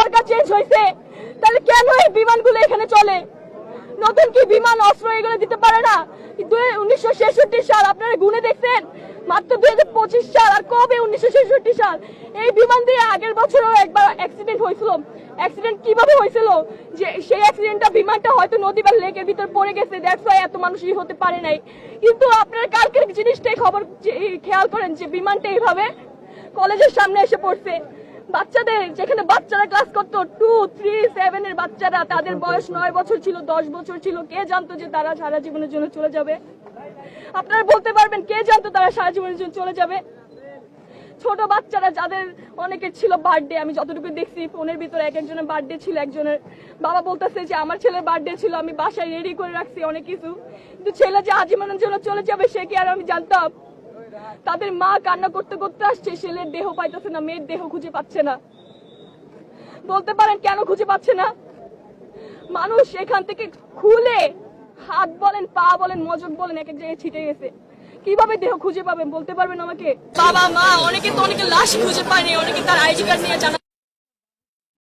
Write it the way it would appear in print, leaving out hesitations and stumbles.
সরকার change হয়েছে, তাহলে কেন এই বিমানগুলো এখানে চলে? নতুন কি বিমান অস্ত্র এগুলো দিতে পারে না? 1966 সাল আপনারা গুনে দেখছেন, মাত্র 2025 সাল, আর কবে 1966 সাল? এই বিমান দিয়ে আগের বছরও একবার অ্যাক্সিডেন্ট হয়েছিল। অ্যাক্সিডেন্ট কিভাবে হয়েছিল? যে সেই অ্যাক্সিডেন্টটা বিমানটা হয়তো নদী বা লেকের ভিতর পড়ে গেছে, দ্যাটস ওয়াই এত মানুষই হতে পারে নাই। কিন্তু আপনারা কালকের জিনিসটাই খবর খেয়াল করেন যে বিমানটা এইভাবে কলেজের সামনে এসে পড়ছে। বাচ্চাদের, যেখানে বাচ্চারা ক্লাস করতো 2, 3, 7 এর বাচ্চারা, তাদের বয়স 9 বছর ছিল, 10 বছর ছিল। কে জানতো যে তারা সারা জীবনের জন্য চলে যাবে? আপনারা বলতে পারবেন কে জানতো তারা সারা জীবনের জন্য চলে যাবে? ছোট বাচ্চারা, যাদের অনেকের ছিল বার্থডে, আমি যতটুকু দেখছি ফোনের ভিতরে এক একজনের বার্থডে ছিল। একজনের বাবা বলতেছে যে আমার ছেলের বার্থডে ছিল, আমি বাসায় রেডি করে রাখছি অনেক কিছু, কিন্তু ছেলে যে আজীবনের জন্য চলে যাবে সে কি আর আমি জানতাম? তাদের মা কান্না করতে করতে আসছে, ছেলের দেহ পাইতেছে না, মেয়ের দেহ খুঁজে পাচ্ছে না। বলতে পারেন কেন খুঁজে পাচ্ছে না? মানুষ এখান থেকে খুলে হাত বলেন, পা বলেন, মজক বলেন, এক এক জায়গায় ছিটে গেছে। কিভাবে দেহ খুঁজে পাবেন বলতে পারবেন আমাকে? বাবা মা অনেকে তো অনেকে লাশ খুঁজে পায়নি, অনেকে তার আইডি কার্ড নিয়ে জানা